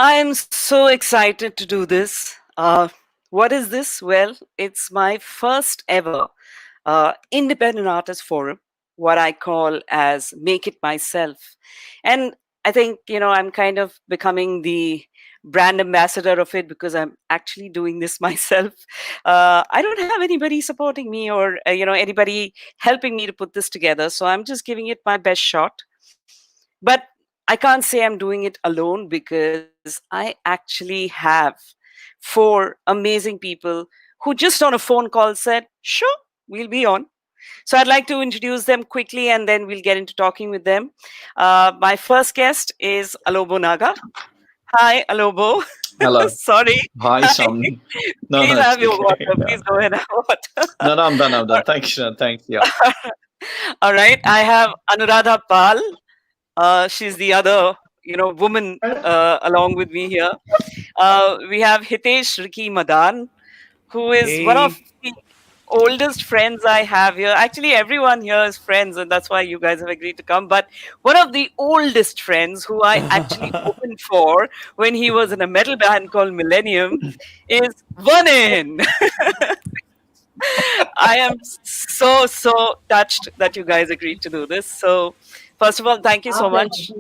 I'm so excited to do this. What is this? Well, it's my first ever independent artist forum, what I call as Make It Myself. And I think, I'm kind of becoming the brand ambassador of it because I'm actually doing this myself. I don't have anybody supporting me or, anybody helping me to put this together. So I'm just giving it my best shot. But I can't say I'm doing it alone because I actually have four amazing people who just on a phone call said, sure, we'll be on. So I'd like to introduce them quickly and then we'll get into talking with them. My first guest is Alobo Naga. Hi, Alobo. Hello. Sorry. Hi, Hi. Sam. No, Please no, it's have your okay. water. No, Please go ahead and have water. no, no, I'm done. I'm done. Thanks. Thanks. Yeah. All right. I have Anuradha Pal. She's the other, woman along with me here. We have Hitesh, Rikki, Madan, who is one of Hey, the oldest friends I have here. Actually, everyone here is friends, and that's why you guys have agreed to come. But one of the oldest friends who I actually opened for when he was in a metal band called Millennium is Vernon. I am so touched that you guys agreed to do this. So, first of all, thank you so much.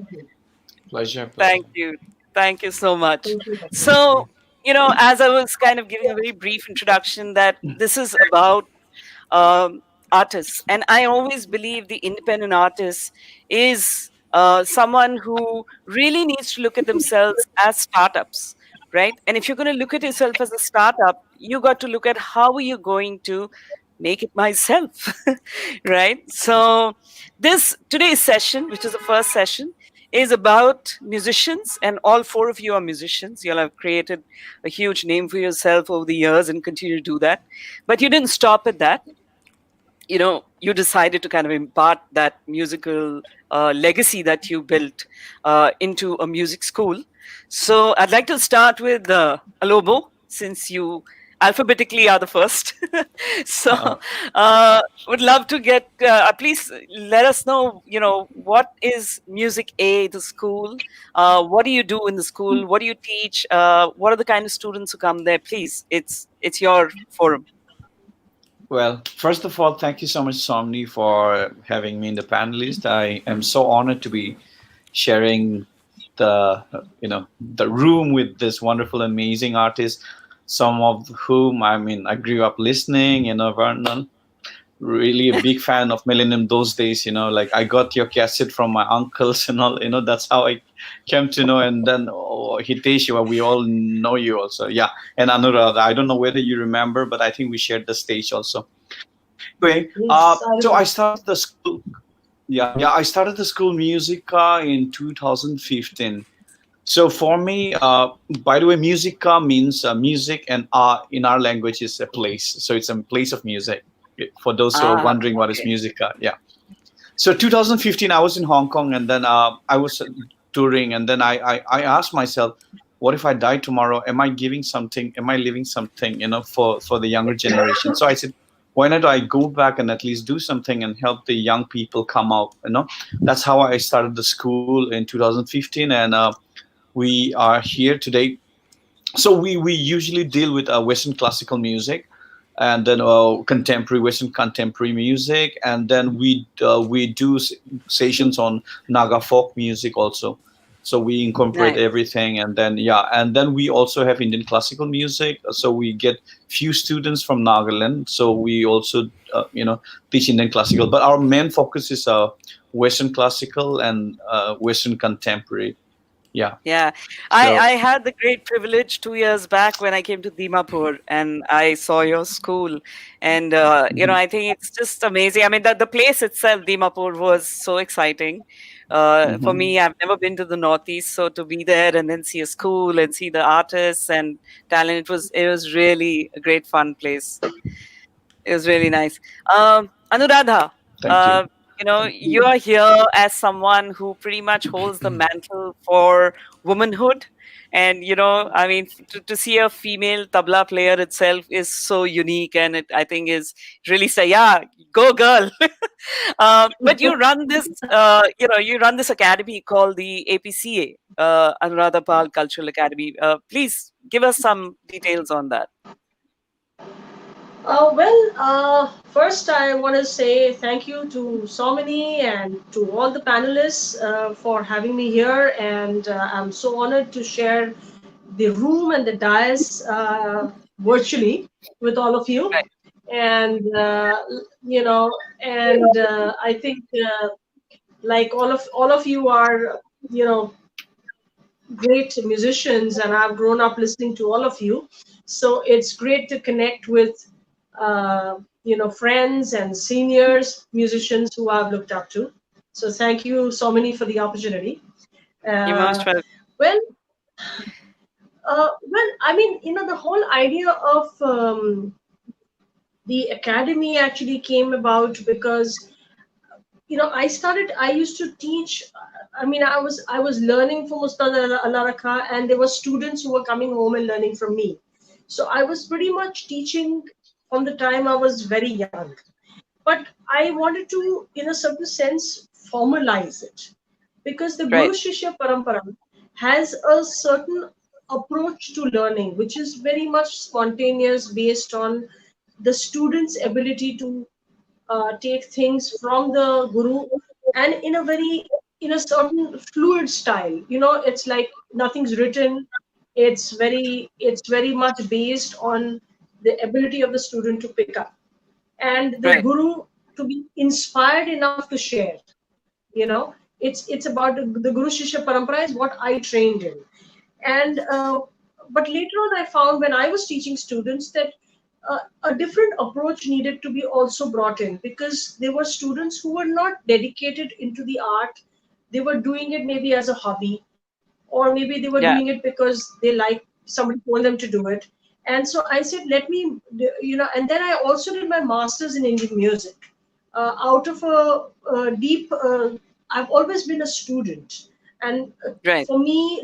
Pleasure. Thank Pleasure. you. Thank you so much. So, as I was kind of giving a very brief introduction, that this is about artists. And I always believe the independent artist is someone who really needs to look at themselves as startups, right? And if you're going to look at yourself as a startup, you got to look at how are you going to make it myself, right? So this today's session, which is the first session, is about musicians, and all four of you are musicians. You'll have created a huge name for yourself over the years and continue to do that. But you didn't stop at that. You decided to kind of impart that musical legacy that you built into a music school. So I'd like to start with Alobo, since you alphabetically are the first. So Uh, would love to get, please let us know, what is Musik-A, the school? What do you do in the school? What do you teach? What are the kind of students who come there? Please, it's your forum. well, first of all, thank you so much, Somni, for having me in the panelist. I am so honored to be sharing the room with this wonderful, amazing artists. Some of whom I grew up listening. Vernon. Really a big fan of Millennium those days. Like I got your cassette from my uncles and all. That's how I came to know. And then Hitesh, we all know you also. Yeah, and Anuradha. I don't know whether you remember, but I think we shared the stage also. Anyway, so I started the school. Yeah, I started the school Music-A in 2015. So for me, by the way, Music-A means music, and in our language is a place. So it's a place of music. For those who are Ah, wondering what is okay. Music-A, yeah. So 2015, I was in Hong Kong, and then I was touring, and then I asked myself, what if I die tomorrow? Am I giving something? Am I leaving something, for the younger generation? So I said, why not I go back and at least do something and help the young people come out? That's how I started the school in 2015, and we are here today. So we usually deal with Western classical music, and then contemporary Western contemporary music, and then we do sessions on Naga folk music also. So we incorporate Nice. everything, and then yeah, and then we also have Indian classical music. So we get few students from Nagaland. So we also teach Indian classical, but our main focus is Western classical and Western contemporary. Yeah. Yeah, I So. had the great privilege 2 years back when I came to Dimapur and I saw your school, and Mhm. I think it's just amazing. I mean, the place itself, Dimapur, was so exciting. For Mhm. me, I've never been to the Northeast, so to be there and then see a school and see the artists and talent, it was really a great fun place. It was really nice. Anuradha, Thank you. uh, you are here as someone who pretty much holds the mantle for womanhood. And I mean, to see a female tabla player itself is so unique, and it, I think, is really say, yeah, go girl. But you run this, you run this academy called the APCA, Anuradha Pal Cultural Academy. Please give us some details on that. First I want to say thank you to Somini and to all the panelists for having me here, and I'm so honored to share the room and the dais virtually with all of you. Right, And you know, and I think like all of you are, you know, great musicians, and I've grown up listening to all of you. So it's great to connect with, friends and seniors, musicians who I've looked up to. So thank you so many for the opportunity. you Uh, most well. well, I mean, the whole idea of the academy actually came about because I used to teach. I mean, I was learning from Ustad Alaraka, and there were students who were coming home and learning from me. So I was pretty much teaching from the time I was very young. But I wanted to, in a certain sense, formalize it, because the Guru Right, Shishya Parampara has a certain approach to learning which is very much spontaneous, based on the student's ability to take things from the guru, and in a certain fluid style. It's like nothing's written. It's very much based on the ability of the student to pick up, and the right, guru to be inspired enough to share. It's about the Guru Shishya Parampara is what I trained in. And but later on I found, when I was teaching students, that a different approach needed to be also brought in, because there were students who were not dedicated into the art. They were doing it maybe as a hobby, or maybe they were doing yeah, it because they like somebody told them to do it. And so I said, let me, and then I also did my master's in Indian music, out of a deep, I've always been a student. And right, for me,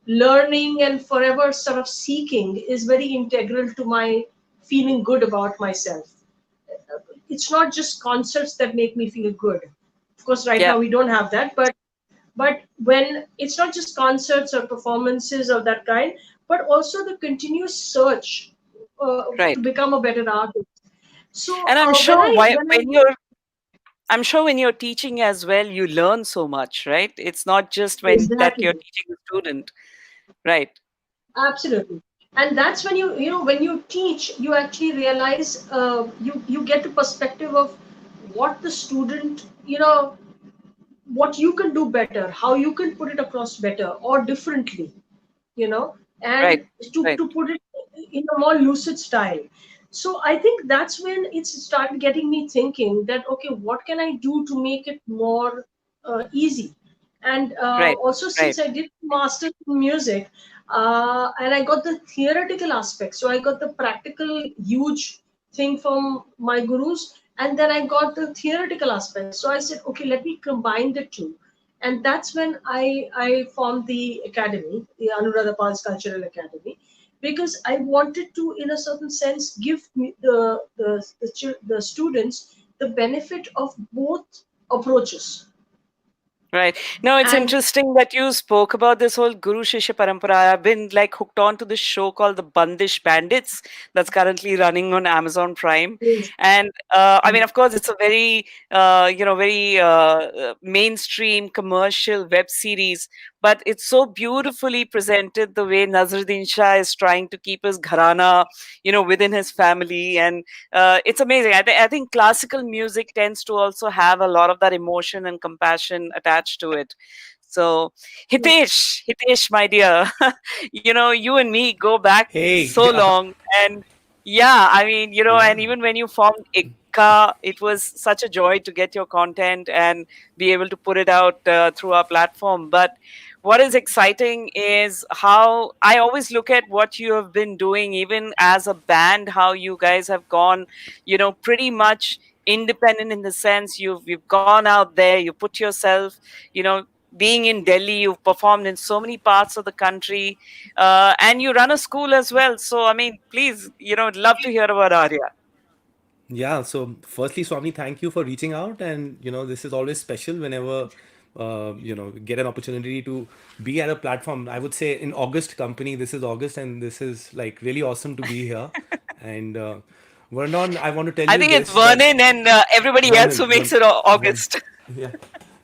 learning and forever sort of seeking is very integral to my feeling good about myself. It's not just concerts that make me feel good. Of course, right yeah, now we don't have that, but when it's not just concerts or performances of that kind, but also the continuous search to right. become a better artist. So And I'm when sure I when I I'm sure when you're teaching as well, you learn so much, right? It's not just when that you're exactly, teaching a student, right? absolutely. And that's when when you teach, you actually realize, you get the perspective of what the student, what you can do better, how you can put it across better or differently, and Right, to, right, to put it in a more lucid style. So I think that's when it started getting me thinking that, okay, what can I do to make it more easy? And right, also, right, since I did masters in music, and I got the theoretical aspect, so I got the practical huge thing from my gurus, and then I got the theoretical aspect. So I said, okay, let me combine the two. And that's when I formed the academy, the Anuradha Pal's Cultural Academy, because I wanted to, in a certain sense, give the students the benefit of both approaches. right. No, it's And interesting that you spoke about this whole Guru Shishya Parampara. I've been like hooked on to this show called The Bandish Bandits that's currently running on Amazon Prime. yes, And I mean, of course, it's a very, very mainstream commercial web series, but it's so beautifully presented the way Nazruddin Shah is trying to keep his gharana, within his family. And it's amazing. I think classical music tends to also have a lot of that emotion and compassion attached to it. So, Hitesh, my dear, you and me go back Hey, so long, and yeah, I mean, yeah. and even when you formed ICCA, it was such a joy to get your content and be able to put it out through our platform. But what is exciting is how I always look at what you have been doing, even as a band, how you guys have gone, pretty much independent in the sense you've gone out there, you put yourself, you know, being in Delhi, you've performed in so many parts of the country, and you run a school as well. So, I mean, please, I'd love to hear about Aria. Yeah, so firstly, Swami, thank you for reaching out. And, this is always special whenever, get an opportunity to be at a platform. I would say in August company, this is August, and this is like really awesome to be here. And Vernon, I want to tell I you think it's this that Vernon and everybody else Vernon, who makes it Vernon, August. yeah.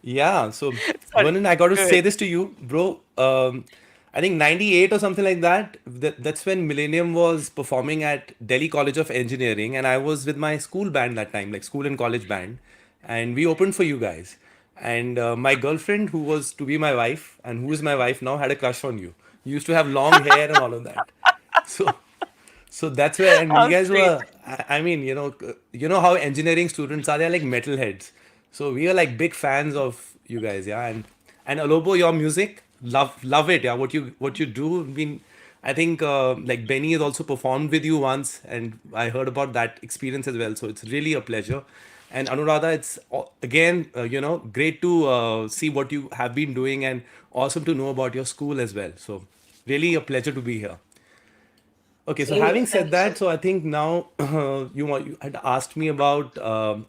Yeah, so Sorry. Vernon, I got to Go say ahead. this to you, bro. I think 98 or something like that. That's when Millennium was performing at Delhi College of Engineering, and I was with my school band that time, like school and college band, and we opened for you guys. And my girlfriend, who was to be my wife and who is my wife now, had a crush on you. You used to have long hair and all of that. So that's where, and we How guys sweet. were, I mean, you know how engineering students are, they're like metalheads. So we are like big fans of you guys, yeah. And Alobo, your music, love it, yeah. What you do, I mean, I think like Benny has also performed with you once, and I heard about that experience as well. So it's really a pleasure. And Anuradha, it's again, great to see what you have been doing, and awesome to know about your school as well. So really a pleasure to be here. Okay, so Same here. having Thank said you so that, much. so I think now you had asked me about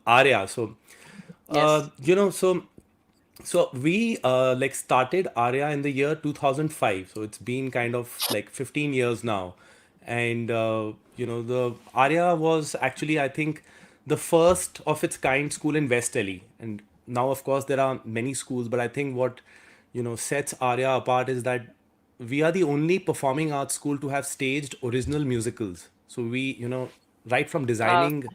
Aria. So Yes. so we like started Aria in the year 2005. So it's been kind of like 15 years now, and the Aria was actually, I think, the first of its kind school in West Delhi. And now, of course, there are many schools, but I think what sets Aria apart is that we are the only performing arts school to have staged original musicals. So we, right from Wow. designing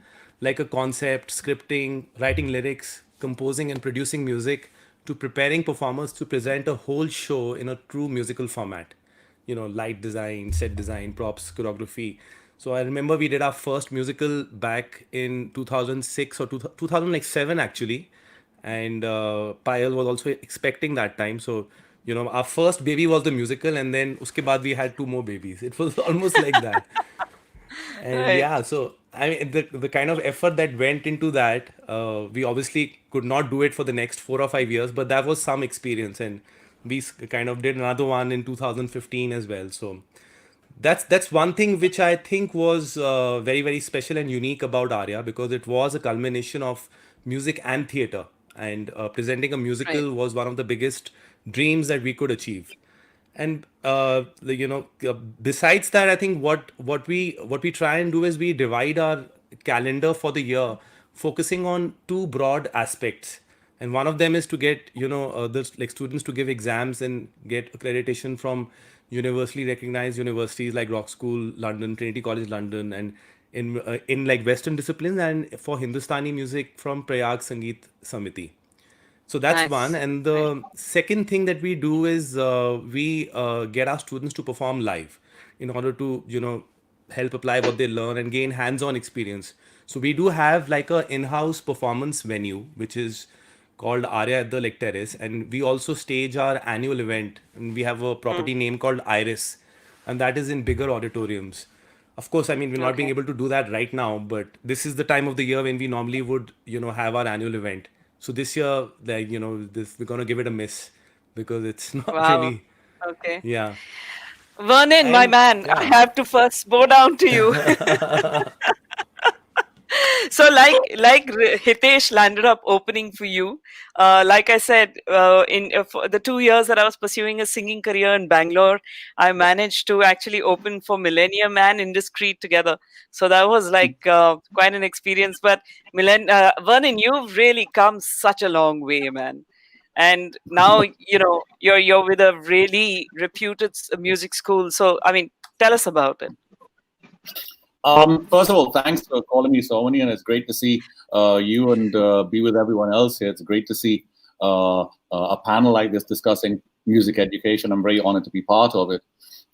like a concept, scripting, writing lyrics, composing and producing music, to preparing performers to present a whole show in a true musical format. Light design, set design, props, choreography. So I remember we did our first musical back in 2006 or 2007 actually, and Payal was also expecting that time. So our first baby was the musical, and then uske baad we had two more babies. It was almost like that. And Right. yeah, so I mean, the kind of effort that went into that, we obviously could not do it for the next 4 or 5 years, but that was some experience, and we kind of did another one in 2015 as well. So that's one thing which I think was very very special and unique about Arya, because it was a culmination of music and theater, and presenting a Right. musical was one of the biggest dreams that we could achieve. And besides that, I think what we try and do is we divide our calendar for the year, focusing on two broad aspects. And one of them is to get the like students to give exams and get accreditation from universally recognized universities like Rock School London, Trinity College London, and in like Western disciplines, and for Hindustani music from Prayag Sangeet Samiti. So that's one. Nice. And Nice. the second thing that we do is we get our students to perform live in order to, help apply what they learn and gain hands-on experience. So we do have like a in-house performance venue, which is called Aria at the Lake Terrace. And we also stage our annual event. And we have a Mm. property name called Iris, and that is in bigger auditoriums. Of course, I mean, we're not being Okay. able to do that right now, but this is the time of the year when we normally would, have our annual event. So this year, like, this we're gonna give it a miss because it's not Wow. really, Okay. yeah. Vernon, my And man, I yeah, have to first bow down to you. So Hitesh landed up opening for you. Like I said, in for the 2 years that I was pursuing a singing career in Bangalore, I managed to actually open for Millennium and Indiscreet together. So that was like quite an experience. But Vernon, you've really come such a long way, man. And now you're with a really reputed music school. So I mean, tell us about it. First of all, thanks for calling me Somani, and it's great to see you and be with everyone else here. It's great to see a panel like this discussing music education. I'm very honored to be part of it.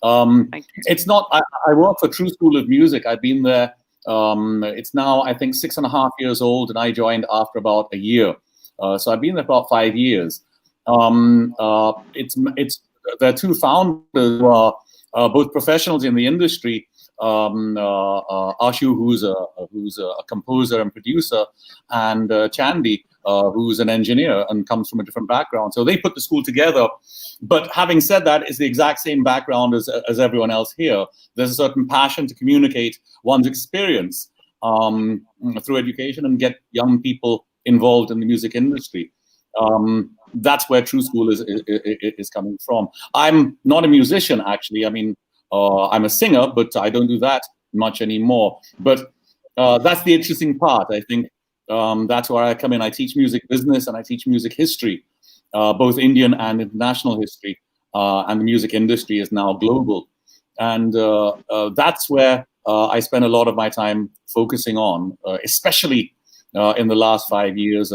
Thank you. It's not. I work for True School of Music. I've been there. It's now, I think, 6.5 years old, and I joined after about a year. So I've been there for about 5 years. It's there are two founders who are both professionals in the industry. Ashu, who's a composer and producer, and Chandy, who's an engineer and comes from a different background. So they put the school together. But having said that, it's the exact same background as everyone else here. There's a certain passion to communicate one's experience through education and get young people involved in the music industry. That's where True School is coming from. I'm not a musician, actually. I mean, I'm a singer, but I don't do that much anymore. But that's the interesting part. I think that's where I come in. I teach music business and I teach music history, both Indian and international history. And the music industry is now global. And that's where I spend a lot of my time focusing on, especially in the last 5 years,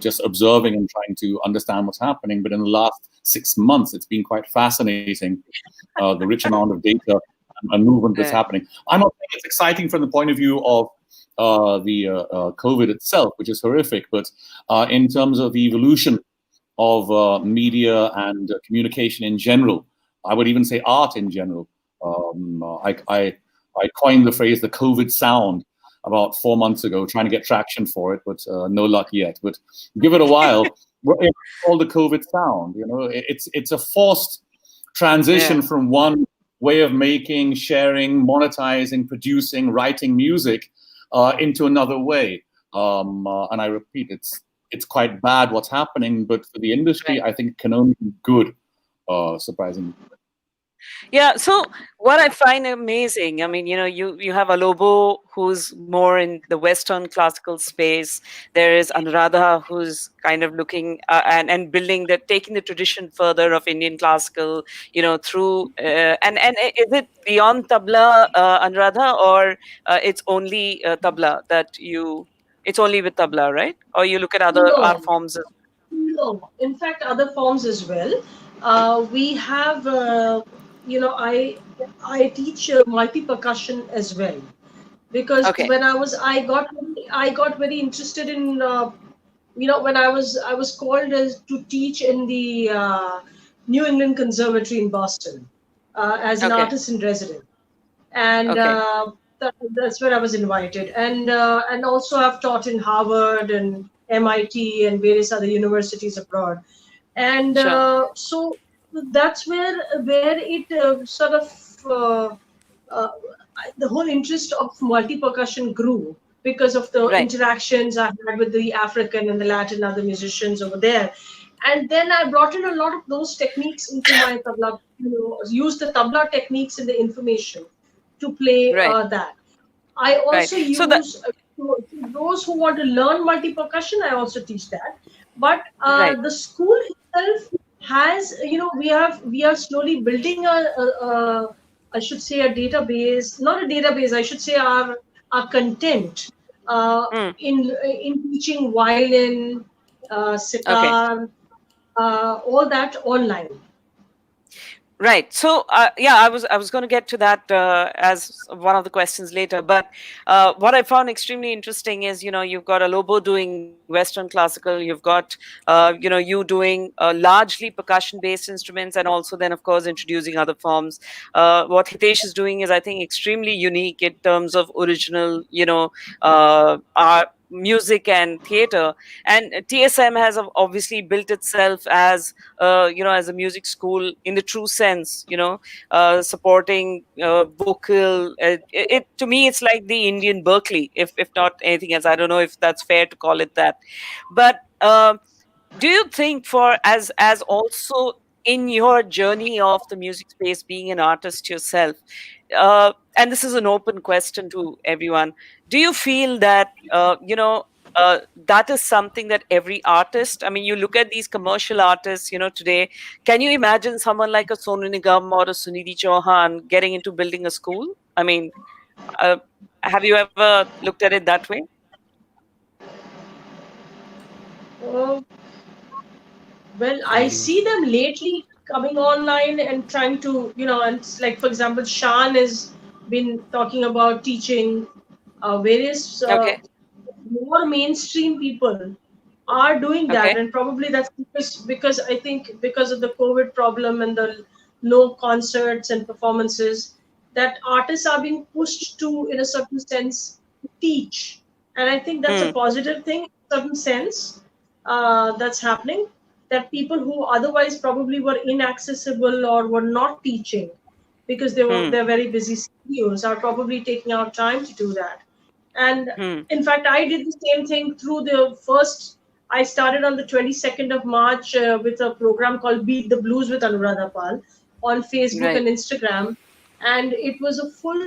just observing and trying to understand what's happening. But in the last 6 months, it's been quite fascinating, the rich amount of data and movement that's happening. I'm not saying it's exciting from the point of view of the COVID itself, which is horrific, but in terms of the evolution of media and communication in general, I would even say art in general. I coined the phrase the COVID sound about 4 months ago, trying to get traction for it, but no luck yet. But give it a while. It's called the COVID sound. You know, it's a forced transition from one way of making, sharing, monetizing, producing, writing music into another way. And I repeat, it's quite bad what's happening, but for the industry, I think it can only be good, surprisingly. Yeah, so what I find amazing, I mean, you have Alobo, who's more in the Western classical space. There is Anuradha, who's kind of looking and building taking the tradition further of Indian classical, through and is it beyond tabla, Anuradha, or it's only tabla it's only with tabla, right? Or you look at other art No, forms? no. In fact, other forms as well. We have, I teach multi percussion as well, because Okay, when I got very interested in, when I was called to teach in the New England Conservatory in Boston as an okay, artist in residence, and okay, that's where I was invited. And also I've taught in Harvard and MIT and various other universities abroad, and sure, so that's where it sort of uh, the whole interest of multi percussion grew because of the right, interactions I had with the African and the Latin other musicians over there. And then I brought in a lot of those techniques into my tabla, use the tabla techniques in the information to play right, that. I right. also So that use to those who want to learn multi percussion. I also teach that. But right. the school itself has, we are slowly building I should say a database, not a database. I should say our content Mm, in teaching violin, okay. sitar, all that online. Right. So, yeah, I was going to get to that as one of the questions later. But what I found extremely interesting is, you've got Alobo doing Western classical, you've got, you doing largely percussion-based instruments, and also then, of course, introducing other forms. What Hitesh is doing is, I think, extremely unique in terms of original, art, music and theater. And TSM has obviously built itself as as a music school in the true sense, supporting vocal. To me, it's like the Indian Berkeley, if not anything else. I don't know if that's fair to call it that. But do you think, for as also in your journey of the music space, being an artist yourself, and this is an open question to everyone, do you feel that that is something that every artist, I mean, you look at these commercial artists, today, can you imagine someone like a Sonu Nigam or a Sunidhi Chauhan getting into building a school? I mean, uh, have you ever looked at it that way? Uh, Well, I I see them lately coming online and trying to, and it's like, for example, Shan has been talking about teaching various Okay, more mainstream people are doing that, okay, and probably that's because I think because of the COVID problem and the no concerts and performances, that artists are being pushed to, in a certain sense, teach, and I think that's a mm, positive thing. certain sense that's happening, that people who otherwise probably were inaccessible or were not teaching because Hmm. they're very busy CEOs are probably taking out time to do that. And Hmm. in fact, I did the same thing through the first. I started on the 22nd of March with a program called Beat the Blues with Anuradha on Facebook Right. and Instagram, and it was a full.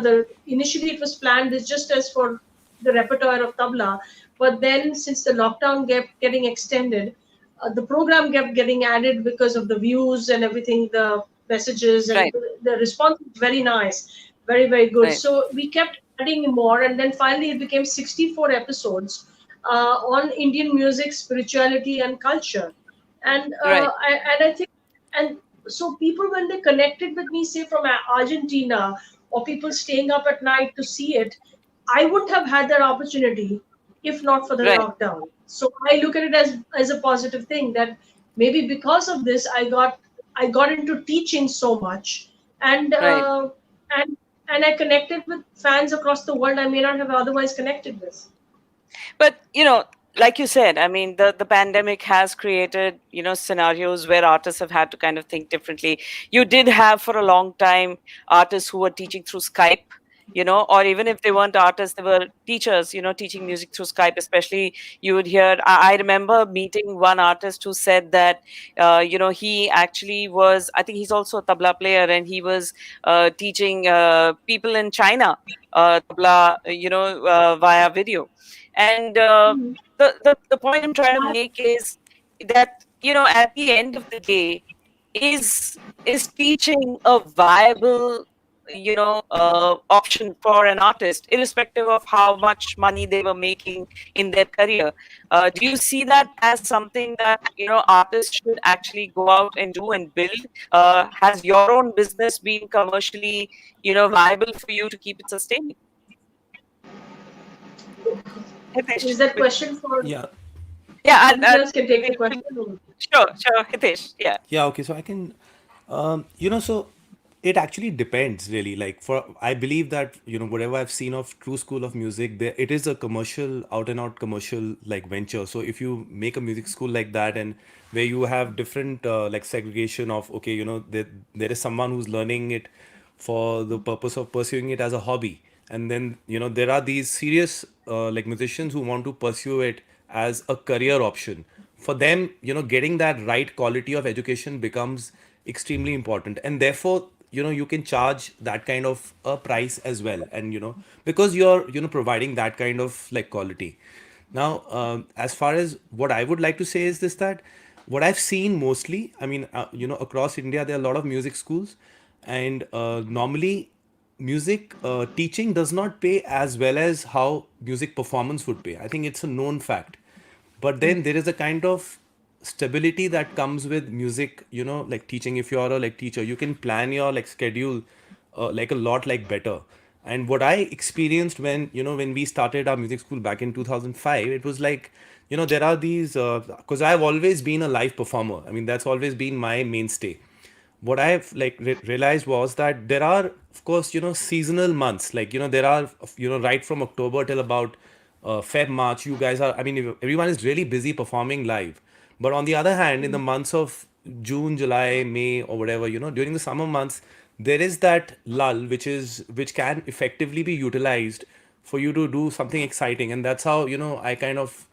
The initially it was planned as just as for the repertoire of tabla, but then since the lockdown kept getting extended, the program kept getting added because of the views and everything, the messages, and Right. the response was very nice, very, very good. Right. So we kept adding more, and then finally it became 64 episodes on Indian music, spirituality, and culture. And Right. I think, and so people when they connected with me, say from Argentina, or people staying up at night to see it, I wouldn't have had that opportunity if not for the Right. lockdown. So I look at it as a positive thing that maybe because of this I got into teaching so much, and Right. and and I connected with fans across the world I may not have otherwise connected with. But like you said, I mean, the pandemic has created scenarios where artists have had to kind of think differently. You did have for a long time artists who were teaching through Skype, or even if they weren't artists, they were teachers, teaching music through Skype. Especially, you would hear. I remember meeting one artist who said that he actually was. I think he's also a tabla player, and he was teaching people in China tabla, via video. And the point I'm trying to make is that at the end of the day, is teaching a viable option for an artist, irrespective of how much money they were making in their career? Do you see that as something that artists should actually go out and do and build? Has your own business been commercially viable for you to keep it sustaining? Is Hitesh, that question for Yeah. yeah, somebody else can take the question? sure, Hitesh, yeah. Yeah, okay. So I can, so it actually depends really. Like for, I believe that, whatever I've seen of True School of Music, there, it is a commercial, out and out commercial like venture. So if you make a music school like that and where you have different like segregation of, okay, there is someone who's learning it for the purpose of pursuing it as a hobby. And then, there are these serious like musicians who want to pursue it as a career option. For them, getting that right quality of education becomes extremely important. And therefore, you can charge that kind of a price as well. And, because you're, providing that kind of like quality. Now, as far as what I would like to say is this, that what I've seen mostly, I mean, across India, there are a lot of music schools, and normally music teaching does not pay as well as how music performance would pay. I think it's a known fact. But then there is a kind of stability that comes with music, like teaching. If you're a like teacher, you can plan your like schedule like a lot like better. And what I experienced when when we started our music school back in 2005, it was like, there are these because I've always been a live performer. I mean, that's always been my mainstay. What I've like realized was that there are, of course, seasonal months. Like, there are, right from October till about Feb, March, you guys are, I mean, everyone is really busy performing live. But on the other hand, in the months of June, July, May, or whatever, during the summer months, there is that lull, which can effectively be utilized for you to do something exciting. And that's how, I kind of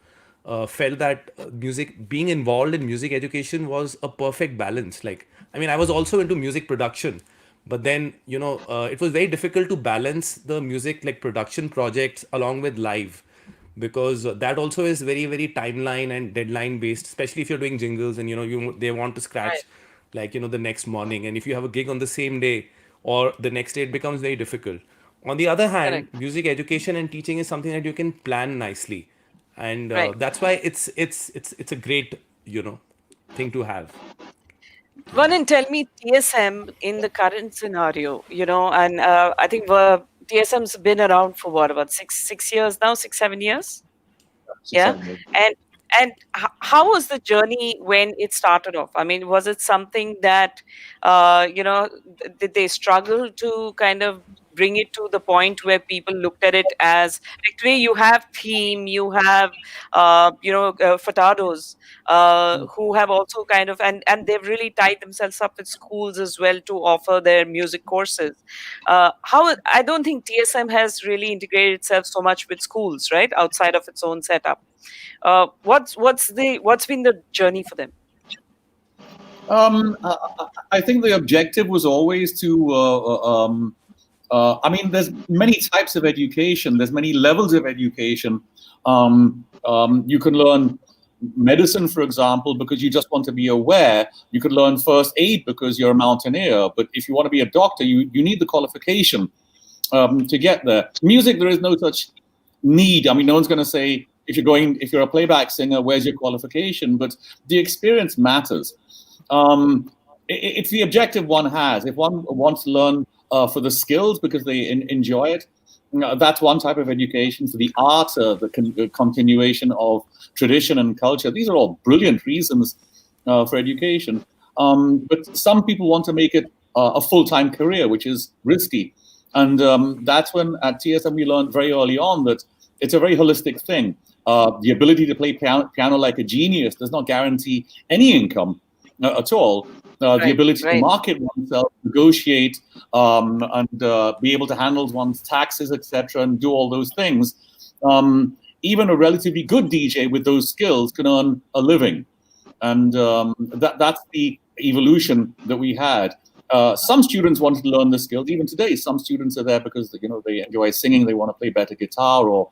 felt that music, being involved in music education was a perfect balance. Like, I mean, I was also into music production, but then, it was very difficult to balance the music like production projects along with live, because that also is very, very timeline and deadline based, especially if you're doing jingles and, they want to Right. scratch like, the next morning. And if you have a gig on the same day or the next day, it becomes very difficult. On the other hand, Correct. music education and teaching is something that you can plan nicely, and Right. that's why it's a great thing to have. One, and tell me TSM in the current scenario, and I think TSM's been around for what, about 6 years now, 6 7 years. Six, Yeah. 7 years. and And how was the journey when it started off? I mean, was it something that, did they struggle to kind of bring it to the point where people looked at it as, like, today you have theme, you have, furtados, who have also kind of, and they've really tied themselves up with schools as well to offer their music courses. I don't think TSM has really integrated itself so much with schools, right, outside of its own setup. What's been the journey for them? I think the objective was always to. I mean, there's many types of education. There's many levels of education. You can learn medicine, for example, because you just want to be aware. You could learn first aid because you're a mountaineer. But if you want to be a doctor, you need the qualification to get there. Music, there is no such need. I mean, no one's going to say, if you're a playback singer, where's your qualification? But the experience matters. It's the objective one has. If one wants to learn for the skills because they enjoy it, that's one type of education. For the art, the continuation of tradition and culture, these are all brilliant reasons for education. But some people want to make it a full-time career, which is risky. And that's when at TSM we learned very early on that it's a very holistic thing. The ability to play piano like a genius does not guarantee any income at all. The ability to market oneself, negotiate, and be able to handle one's taxes, etc., and do all those things. Even a relatively good DJ with those skills can earn a living, and that's the evolution that we had. Some students wanted to learn the skills. Even today, some students are there because they enjoy singing, they want to play better guitar or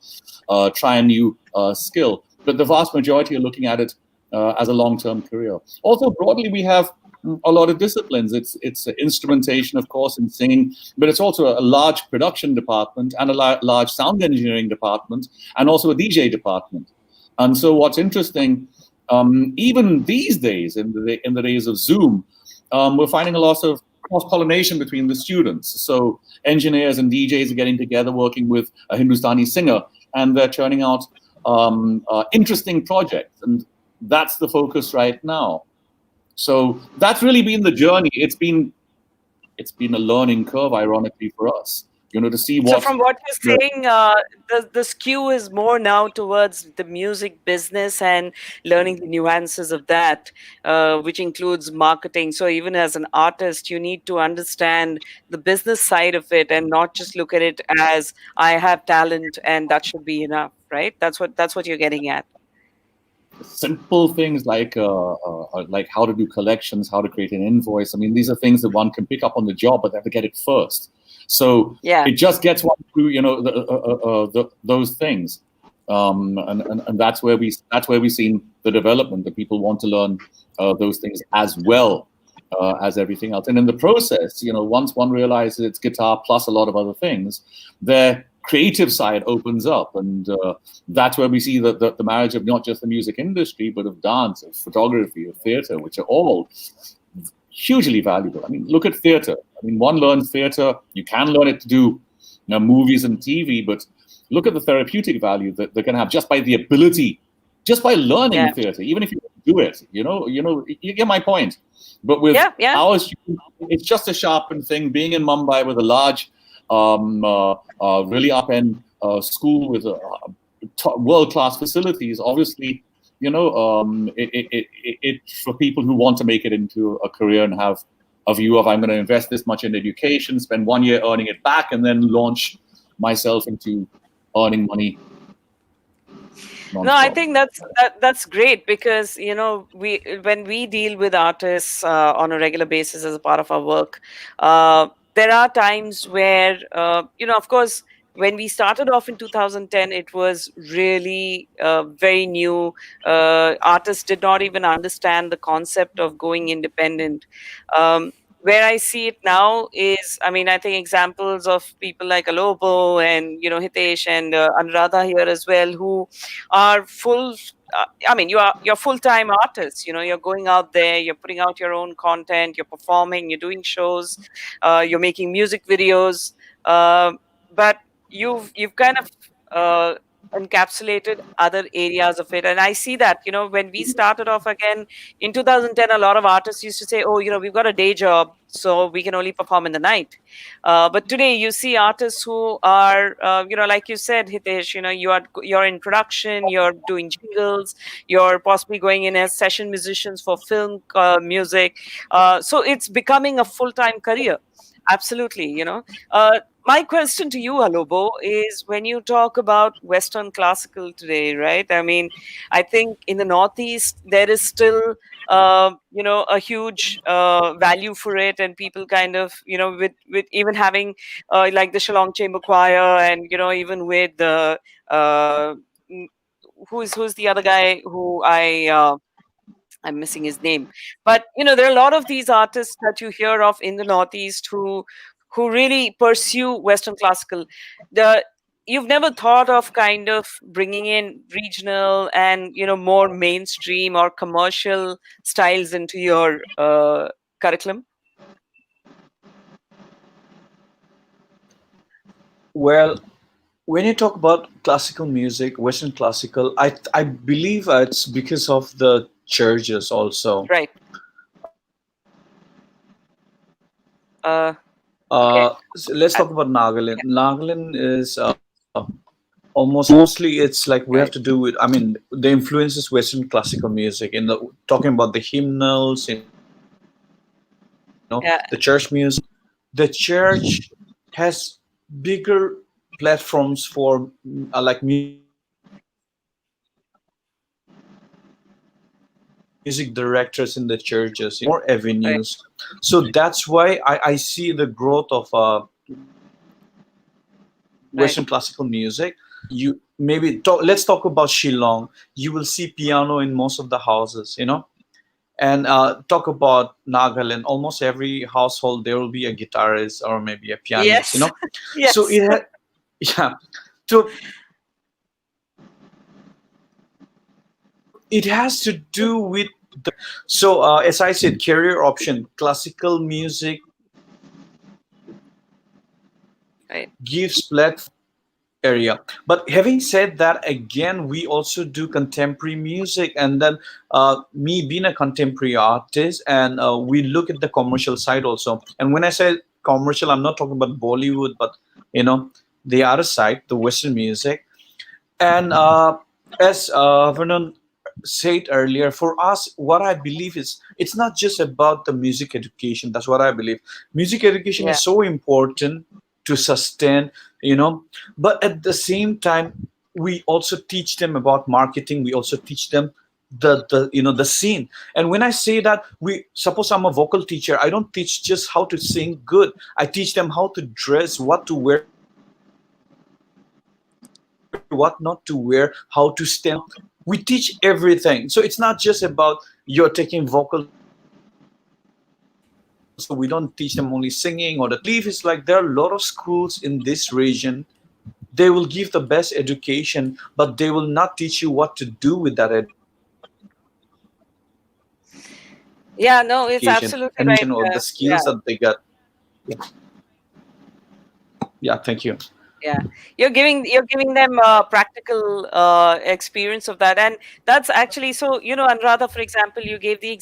try a new skill. But the vast majority are looking at it as a long-term career. Also, broadly, we have a lot of disciplines. It's instrumentation, of course, in singing, but it's also a large production department and a large sound engineering department, and also a DJ department. And so, what's interesting, even these days, in the days of Zoom, we're finding a lot of cross-pollination between the students. So engineers and DJs are getting together, working with a Hindustani singer, and they're churning out interesting projects. And that's the focus right now. So that's really been the journey. It's been a learning curve, ironically, for us. To see what. So from what you're saying, the skew is more now towards the music business and learning the nuances of that, which includes marketing. So even as an artist, you need to understand the business side of it and not just look at it as I have talent and that should be enough, right? That's what you're getting at. Simple things like how to do collections, how to create an invoice. I mean, these are things that one can pick up on the job, but they have to get it first. So it just gets one through, those things, and that's where we've seen the development, that people want to learn those things as well as everything else. And in the process, once one realizes it's guitar plus a lot of other things, their creative side opens up, and that's where we see the marriage of not just the music industry, but of dance, of photography, of theatre, which are all hugely valuable. I mean, look at theatre. I mean, one learns theatre. You can learn it to do movies and TV, but look at the therapeutic value that they can have just by the ability, just by learning theatre, even if you do it. You get my point. But with ours, it's just a sharpened thing. Being in Mumbai with a large, really up-end school with world-class facilities, obviously, it for people who want to make it into a career and have a view of, I'm going to invest this much in education, spend 1 year earning it back, and then launch myself into earning money. No, I think that's great, because when we deal with artists on a regular basis as a part of our work, there are times where of course, when we started off in 2010, it was really very new. Artists did not even understand the concept of going independent. Where I see it now is, I mean, I think examples of people like Alobo and Hitesh and Anuradha here as well, who are full. I mean, you're full-time artists. You're going out there, you're putting out your own content, you're performing, you're doing shows, you're making music videos, but you've kind of encapsulated other areas of it. And I see that, when we started off again in 2010, a lot of artists used to say, oh, we've got a day job, so we can only perform in the night. But today you see artists who are, like you said, Hitesh, you're in production, you're doing jingles, you're possibly going in as session musicians for film music. So it's becoming a full-time career. Absolutely, my question to you, Alobo, is when you talk about Western classical today, right? I mean, I think in the Northeast there is still, a huge value for it, and people kind of, with even having like the Shillong Chamber Choir, and even with the mm, who's the other guy who I'm missing his name. But there are a lot of these artists that you hear of in the Northeast who really pursue Western classical. The You've never thought of kind of bringing in regional and more mainstream or commercial styles into your curriculum? Well, when you talk about classical music, Western classical, I believe it's because of the churches also. Right. Okay. So let's Uh, talk about Nagaland. yeah. Nagaland is almost mostly it's like we have Right. to do with. I mean, the influences Western classical music in the talking about the hymnals, Yeah. the church music. The church has bigger platforms for like music directors in the churches, more avenues. So Right. that's why I see the growth of Western classical music. Let's talk about Shillong. You will see piano in most of the houses, and talk about Nagaland. Almost every household there will be a guitarist or maybe a pianist. So it Yes. Yes. yeah. So it has to do with so as I said, career option, classical music Right. gives platform area. But having said that, again, we also do contemporary music, and then me being a contemporary artist, and we look at the commercial side also. And when I say commercial, I'm not talking about Bollywood, but you know, the other side, the Western music. And as Vernon said earlier, for us, what I believe is it's not just about the music education. That's what I believe. Music education Yeah. is so important to sustain, but at the same time, we also teach them about marketing. We also teach them the scene. And when I say that, we suppose I'm a vocal teacher, I don't teach just how to sing good. I teach them how to dress, what to wear, what not to wear, how to stand, we teach everything. So it's not just about you're taking vocals and singing. We don't teach them only singing or the dance. We believe it's like there are a lot of schools in this region. They will give the best education, but they will not teach you what to do with that education or the skills that they got. Yeah. No, And it's absolutely right. Yeah. yeah, thank you. Yeah, you're giving them practical experience of that, and that's actually so. Anuradha, for example, you gave the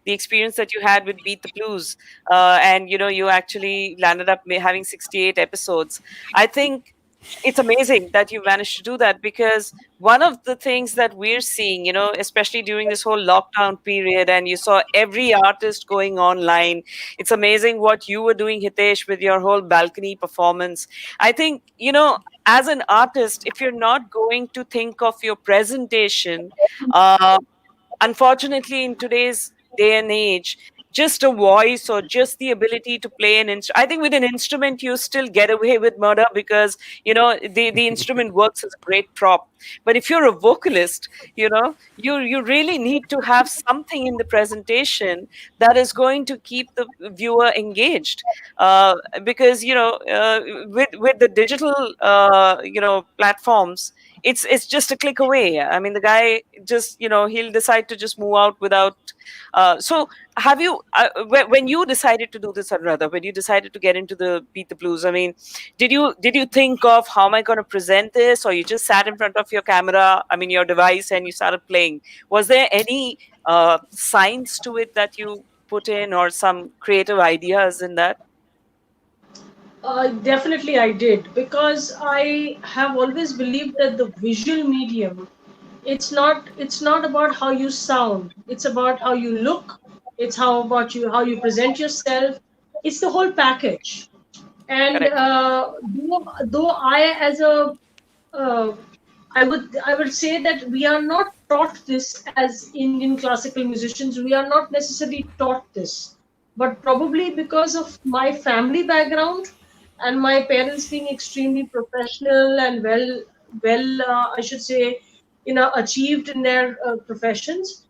the experience that you had with Beat the Blues, and you actually landed up having 68 episodes. I think it's amazing that you managed to do that, because one of the things that we're seeing, especially during this whole lockdown period, and you saw every artist going online. It's amazing what you were doing, Hitesh, with your whole balcony performance. I think, as an artist, if you're not going to think of your presentation, uh, unfortunately, in today's day and age, just a voice or just the ability to play an instrument, I think with an instrument you still get away with murder, because the instrument works as a great prop. But if you're a vocalist, you really need to have something in the presentation that is going to keep the viewer engaged, because with the digital platforms, it's just a click away. I mean, the guy just he'll decide to just move out without So have you, when you decided to do this, Anuradha, when you decided to get into the Beat the Blues, I mean, did you think of how am I going to present this, or you just sat in front of your camera, I mean, your device, and you started playing? Was there any science to it that you put in, or some creative ideas in that? Definitely, I did, because I have always believed that the visual medium, it's not about how you sound. It's about how you look. It's how you present yourself. It's the whole package. And Correct. though uh, I would say that we are not taught this as Indian classical musicians. We are not necessarily taught this, but probably because of my family background and my parents being extremely professional and I should say, achieved in their professions.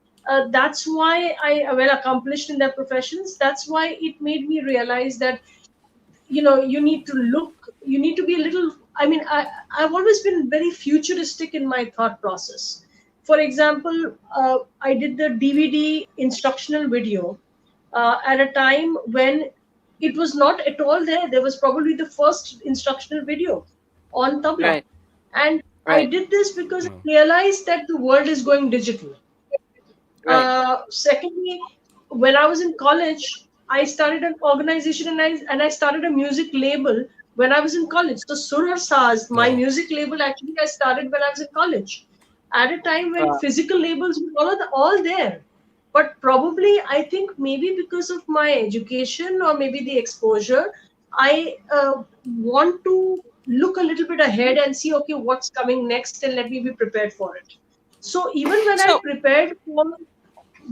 That's why well accomplished in their professions. That's why it made me realize that you need to be a little. I've always been very futuristic in my thought process. For example, I did the DVD instructional video at a time when it was not at all there was probably the first instructional video on tabla. Right. And I Right. did this because I realized that the world is going digital. Right. Secondly, when I was in college, I started an organization, and I started a music label when I was in college. So Surar Saz, my Wow. music label, actually I started when I was in college, at a time when Uh, physical labels were all there. But probably, I think maybe because of my education or maybe the exposure, I want to look a little bit ahead and see, okay, what's coming next, and let me be prepared for it. So even when I so prepared for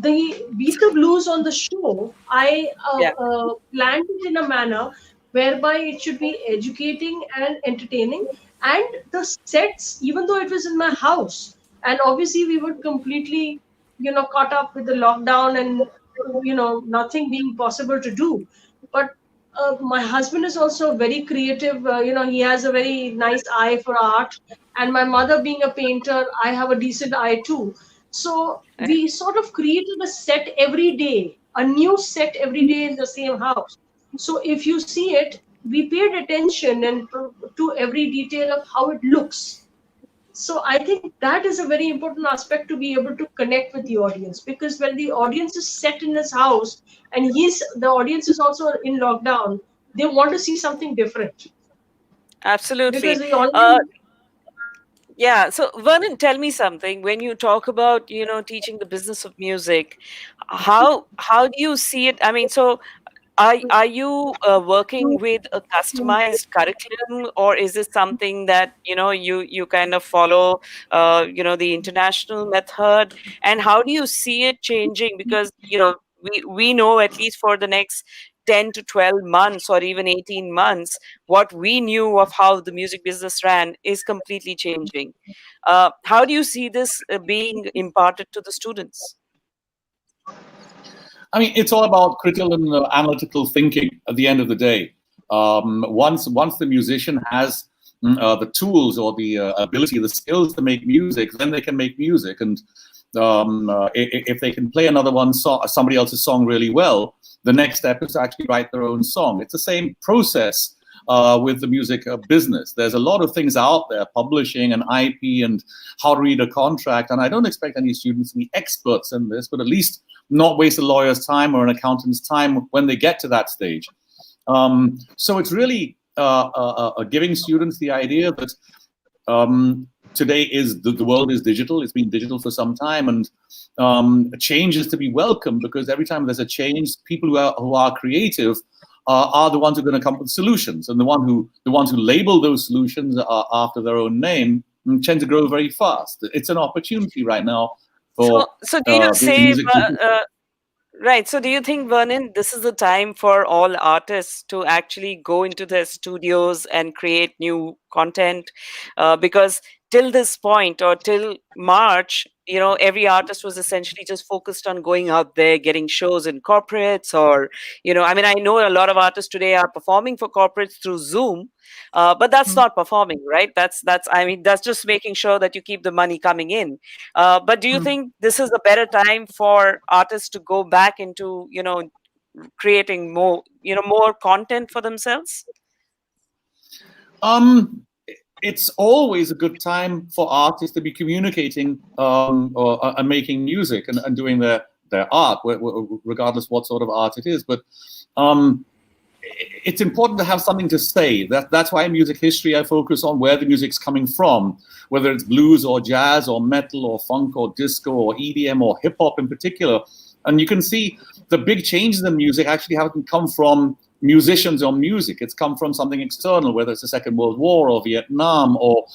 the Beat the Blues on the show, I yeah. planned it in a manner whereby it should be educating and entertaining. And the sets, even though it was in my house, and obviously we were completely, caught up with the lockdown and, nothing being possible to do. But my husband is also very creative. He has a very nice eye for art. And my mother, being a painter, I have a decent eye too. So Right. we sort of created a set every day, a new set every day in the same house. So if you see it, we paid attention and to every detail of how it looks. So I think that is a very important aspect, to be able to connect with the audience, because when the audience is set in his house and the audience is also in lockdown, they want to see something different, because Absolutely. we Uh, already. yeah. So, Vernon, tell me something. When you talk about, teaching the business of music, how do you see it? I mean, so are you working with a customized curriculum, or is it something that you kind of follow the international method? And how do you see it changing? Because we know, at least for the next 10 to 12 months, or even 18 months, what we knew of how the music business ran is completely changing. How do you see this being imparted to the students? I mean, it's all about critical and analytical thinking at the end of the day. Once the musician has the tools or the ability, the skills to make music, then they can make music. And if they can play somebody else's song really well, the next step is to actually write their own song. It's the same process with the music business. There's a lot of things out there, publishing and IP and how to read a contract. And I don't expect any students to be experts in this, but at least not waste a lawyer's time or an accountant's time when they get to that stage. So it's really giving students the idea that today the world is digital. It's been digital for some time, and change is to be welcomed, because every time there's a change, people who are creative are the ones who are going to come up with solutions, and the ones who label those solutions after their own name tend to grow very fast. It's an opportunity right now So, for so do you the say, music business. right? So, do you think, Vernon, this is the time for all artists to actually go into their studios and create new content? Because till this point, or till March, every artist was essentially just focused on going out there, getting shows in corporates, or I mean, I know a lot of artists today are performing for corporates through Zoom, but that's not performing, right? That's I mean, that's just making sure that you keep the money coming in. But do you think this is a better time for artists to go back into creating more content for themselves? Um, it's always a good time for artists to be communicating or and making music and doing their art, regardless what sort of art it is. But um, it's important to have something to say. That's why in music history I focus on where the music's coming from, whether it's blues or jazz or metal or funk or disco or EDM or hip hop in particular. And you can see the big changes in music actually haven't come from musicians or music. It's come from something external, whether it's the Second World War or Vietnam or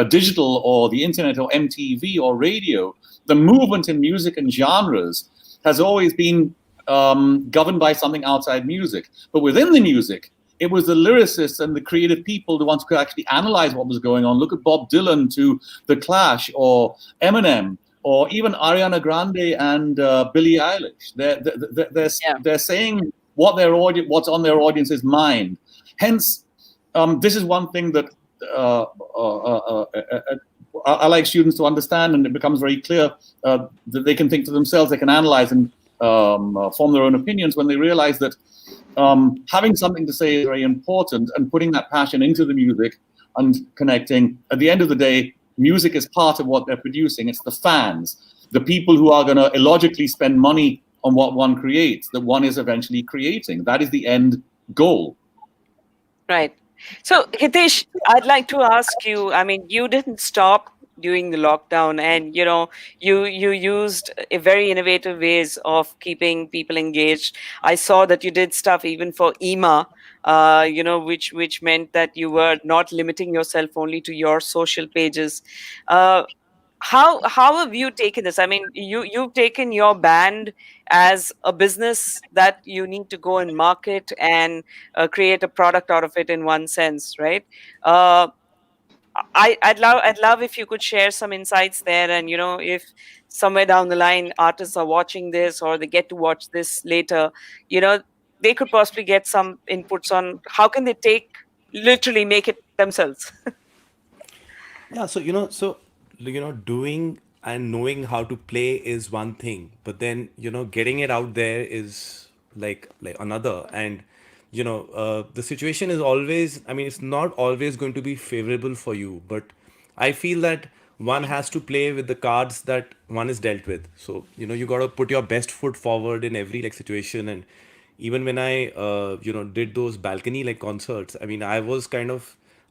digital or the internet or MTV or radio. The movement in music and genres has always been governed by something outside music. But within the music, it was the lyricists and the creative people, the ones who could actually analyze what was going on. Look at Bob Dylan to The Clash or Eminem or even Ariana Grande and Billie Eilish. They're saying what's on their audience's mind. Hence, this is one thing that I like students to understand, and it becomes very clear that they can think for themselves, they can analyze and form their own opinions when they realize that having something to say is very important, and putting that passion into the music and connecting. At the end of the day, music is part of what they're producing. It's the fans, the people who are going to illogically spend money on what one creates, that one is eventually creating. That is the end goal. Right. So, Hitesh, I'd like to ask you. I mean, you didn't stop during the lockdown, and you used a very innovative ways of keeping people engaged. I saw that you did stuff even for EMA, which meant that you were not limiting yourself only to your social pages. How have you taken this? I mean, you've taken your band as a business that you need to go and market and create a product out of it in one sense, right? uh, I'd love if you could share some insights there, and if somewhere down the line artists are watching this, or they get to watch this later, they could possibly get some inputs on how can they literally make it themselves. Yeah, doing and knowing how to play is one thing, but then getting it out there is like another. And the situation is always, I mean, it's not always going to be favorable for you, but I feel that one has to play with the cards that one is dealt with. So you got to put your best foot forward in every like situation. And even when I did those balcony like concerts, I mean, I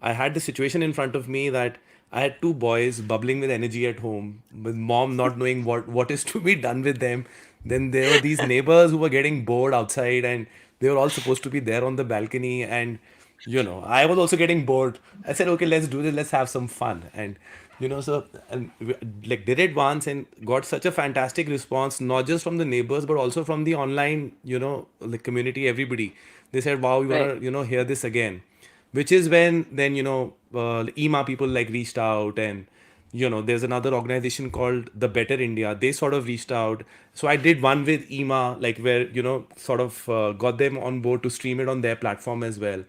had the situation in front of me that I had two boys bubbling with energy at home, with mom not knowing what is to be done with them. Then there were these neighbors who were getting bored outside, and they were all supposed to be there on the balcony. And I was also getting bored. I said, okay, let's do this, let's have some fun. And like did it once and got such a fantastic response, not just from the neighbors but also from the online like community. Everybody, they said, wow, we Right. want to hear this again. Which is when then EMA people like reached out. And there's another organization called the Better India, they sort of reached out. So I did one with EMA, like where sort of got them on board to stream it on their platform as well.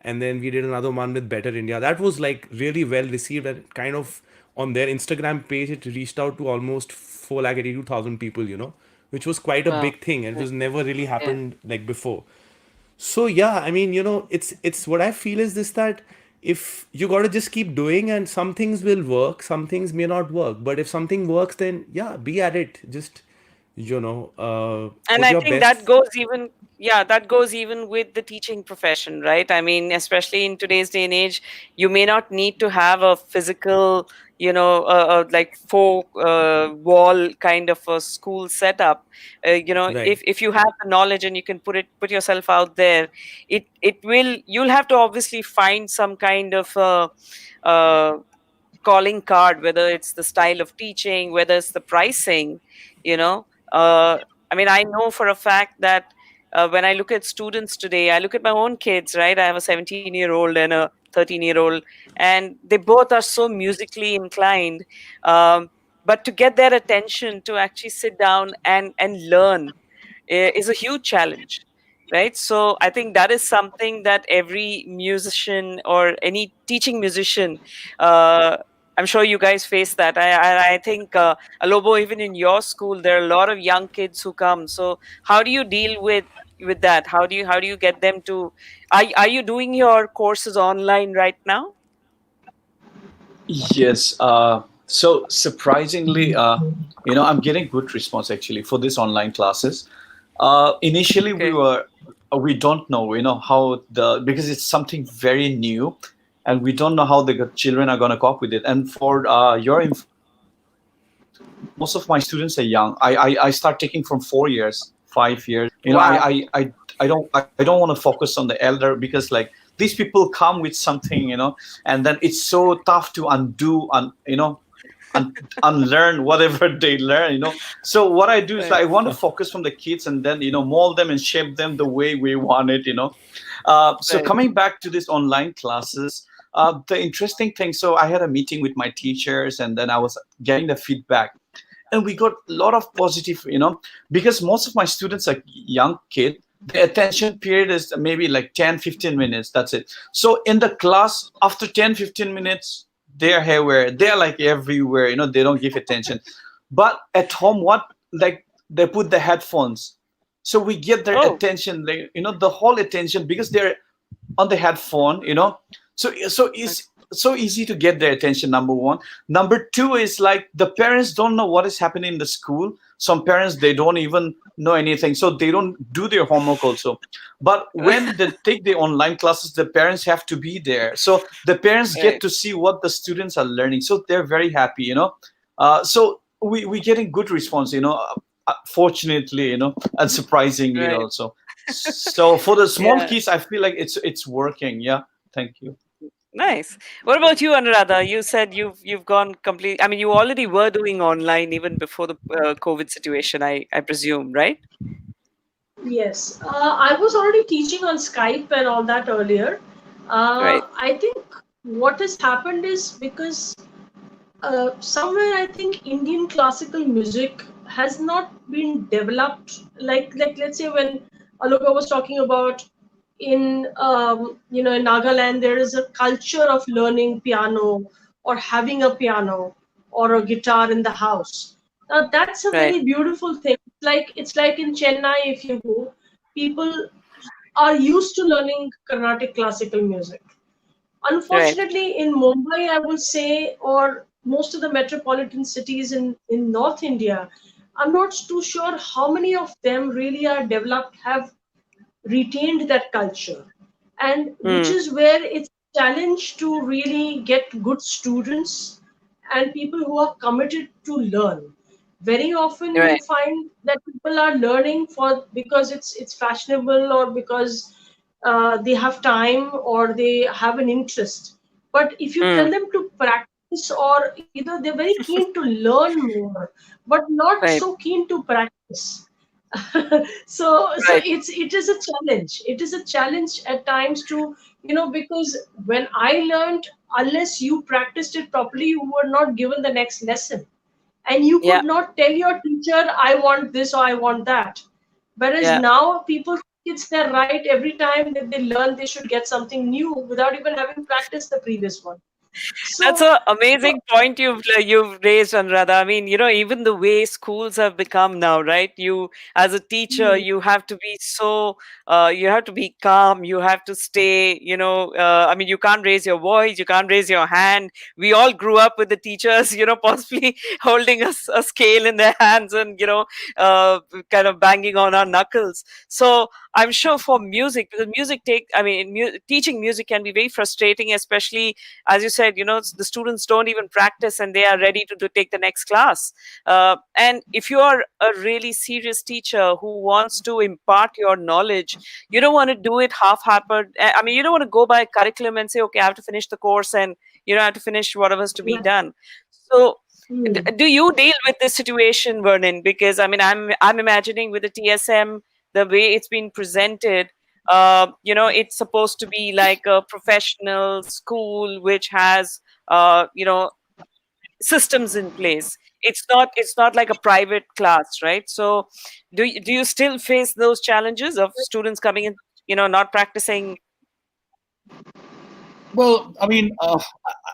And then we did another one with Better India that was like really well received, and kind of on their Instagram page it reached out to almost 482,000 people, which was quite a Wow. big thing, and it Yeah. was never really Yeah. happened like before. So yeah, I mean, it's what I feel is this, that if you got to just keep doing, and some things will work, some things may not work, but if something works, then yeah, be at it. Just And put I your think that best. goes even, yeah, that goes even with the teaching profession, right? I mean, especially in today's day and age, you may not need to have a physical, like four wall kind of a school setup. Right. If you have the knowledge and you can put yourself out there, you'll have to obviously find some kind of uh, calling card, whether it's the style of teaching, whether it's the pricing, you know. I mean, I know for a fact that when I look at students today, I look at my own kids, right? I have a 17-year-old and a 13-year-old, and they both are so musically inclined. Um, but to get their attention to actually sit down and learn is a huge challenge, right? So I think that is something that every musician or any teaching musician, uh, I'm sure you guys face that. I think, Alobo, even in your school, there are a lot of young kids who come. So how do you deal with that? How do you get them to? Are you doing your courses online right now? Yes. So surprisingly, I'm getting good response actually for these online classes. Initially, Okay. we don't know, how because it's something very new, and we don't know how the children are going to cope with it. And for your most of my students are young. I start taking from 4 years, 5 years. Wow. I don't want to focus on the elder, because like these people come with something, and then it's so tough to undo, unlearn whatever they learn. So what I do is Right. I want to focus from the kids, and then mold them and shape them the way we want it. So Right. coming back to this online classes, the interesting thing. So I had a meeting with my teachers, and then I was getting the feedback, and we got a lot of positive, because most of my students are young kid. The attention period is maybe like 10-15 minutes, that's it. So in the class, after 10-15 minutes, they're everywhere, they're like everywhere, they don't give attention. But at home, what, like, they put the headphones, so we get their Oh, attention, the whole attention, because they're on the headphone. So okay. it's so easy to get their attention, number one. Number two is like the parents don't know what is happening in the school. Some parents, they don't even know anything, so they don't do their homework also. But when they take the online classes, the parents have to be there, so the parents get Right. to see what the students are learning, so they're very happy. So we getting good response, fortunately, and surprisingly Right. also. So for the small Yeah. kids, I feel like it's working. Yeah, thank you. Nice. What about you, Anuradha? You said you've gone complete. I mean, you already were doing online even before the COVID situation, I presume, right? Yes, I was already teaching on Skype and all that earlier. Right. I think what has happened is because somewhere I think Indian classical music has not been developed. Like let's say when Aloka was talking about in in Nagaland, there is a culture of learning piano or having a piano or a guitar in the house. Now that's a Right. very beautiful thing. It's like in Chennai, if you go, people are used to learning Carnatic classical music. Right. Unfortunately, in Mumbai, I would say, or most of the metropolitan cities in North India, I'm not too sure how many of them really are developed, have retained that culture, and which Hmm. is where it's a challenge to really get good students and people who are committed to learn. Very often you Right. find that people are learning for because it's fashionable, or because they have time, or they have an interest. But if you Hmm. tell them to practice, or either they're very keen to learn more but not Right. so keen to practice. So Right. it is a challenge. It is a challenge at times to, because when I learned, unless you practiced it properly, you were not given the next lesson, and you Yeah. could not tell your teacher, I want this or I want that. Whereas Yeah. now people think it's their right, every time that they learn they should get something new without even having practiced the previous one. That's So a so amazing point you've raised, Anuradha. I mean, even the way schools have become now, right? You, as a teacher, mm, you have to be so, you have to be calm. You have to stay, I mean, you can't raise your voice. You can't raise your hand. We all grew up with the teachers, possibly holding a scale in their hands and, kind of banging on our knuckles. So I'm sure for music, because I mean, teaching music can be very frustrating, especially as you said, the students don't even practice and they are ready to take the next class. And if you are a really serious teacher who wants to impart your knowledge, you don't want to do it half-hearted. I mean, you don't want to go by a curriculum and say, okay, I have to finish the course and I have to finish whatever's to be yeah, done. So mm, do you deal with this situation, Vernon? Because I mean, I'm imagining with the TSM, the way it's been presented, it's supposed to be like a professional school which has, systems in place. it's not like a private class, right? So do you still face those challenges of students coming in, not practicing? Well, I mean,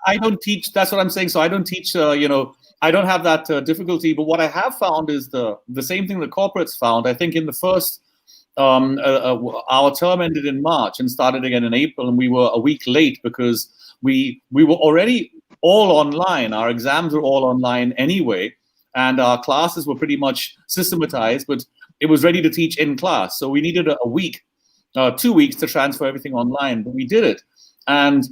I don't teach. That's what I'm saying. So I don't teach. I don't have that difficulty. But what I have found is the same thing that corporates found. I think in the first, our term ended in March and started again in April, and we were a week late because we were already all online. Our exams were all online anyway, and our classes were pretty much systematized. But it was ready to teach in class, so we needed a week, 2 weeks to transfer everything online. But we did it. And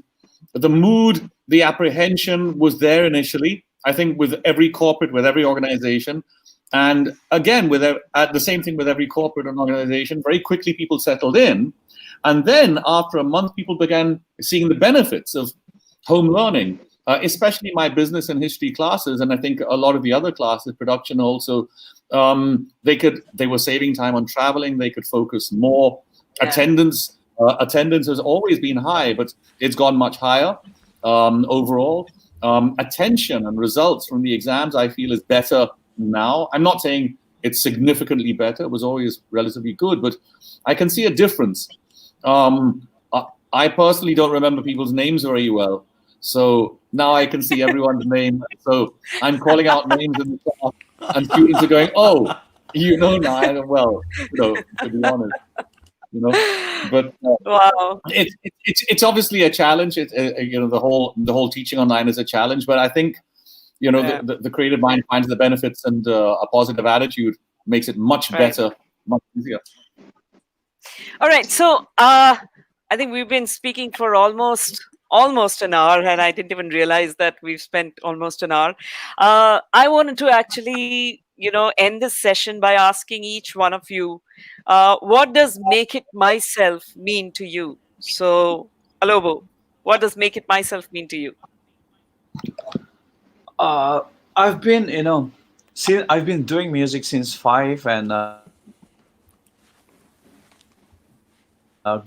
the mood, the apprehension was there initially, I think, with every corporate, with every organization. And again, the same thing with every corporate and organization, very quickly people settled in. And then after a month, people began seeing the benefits of home learning, especially my business and history classes. And I think a lot of the other classes, production also, they were saving time on traveling. They could focus more. Attendance has always been high, but it's gone much higher overall. Attention and results from the exams, I feel, is better now. I'm not saying it's significantly better. It was always relatively good, but I can see a difference. I personally don't remember people's names very well. So now I can see everyone's name. So I'm calling out names in the class, and students are going, "Oh, now." Well, to be honest. But Wow. it's obviously a challenge. The whole teaching online is a challenge. But I think the creative mind finds the benefits, and a positive attitude makes it much better, much easier. All right. So I think we've been speaking for almost an hour, and I didn't even realize that we've spent almost an hour. I wanted to actually, end this session by asking each one of you, what does make it myself mean to you? So, Alobo, what does make it myself mean to you? I've been, I've been doing music since 5, and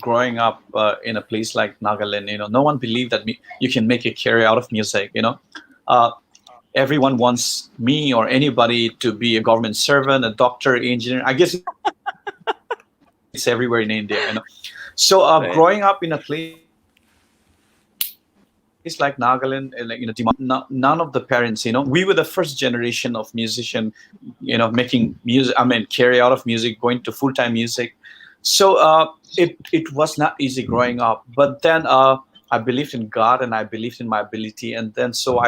growing up in a place like Nagaland, no one believed that you can make a career out of music. Everyone wants me or anybody to be a government servant, a doctor, engineer. I guess it's everywhere in India. So growing up in a place like Nagaland, none of the parents, we were the first generation of musician, making music. I mean, career out of music, going to full-time music. So it was not easy growing up. But then I believed in God, and I believed in my ability, and then so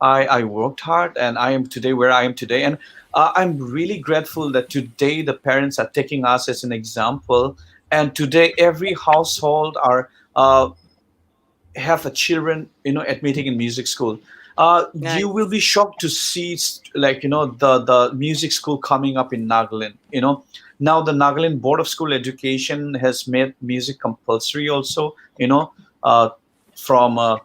I worked hard, and I am today where I am today. And I'm really grateful that today the parents are taking us as an example. And today every household are have a children, admitting in music school. Nice. You will be shocked to see the music school coming up in Nagaland. Now the Nagaland Board of School Education has made music compulsory also. From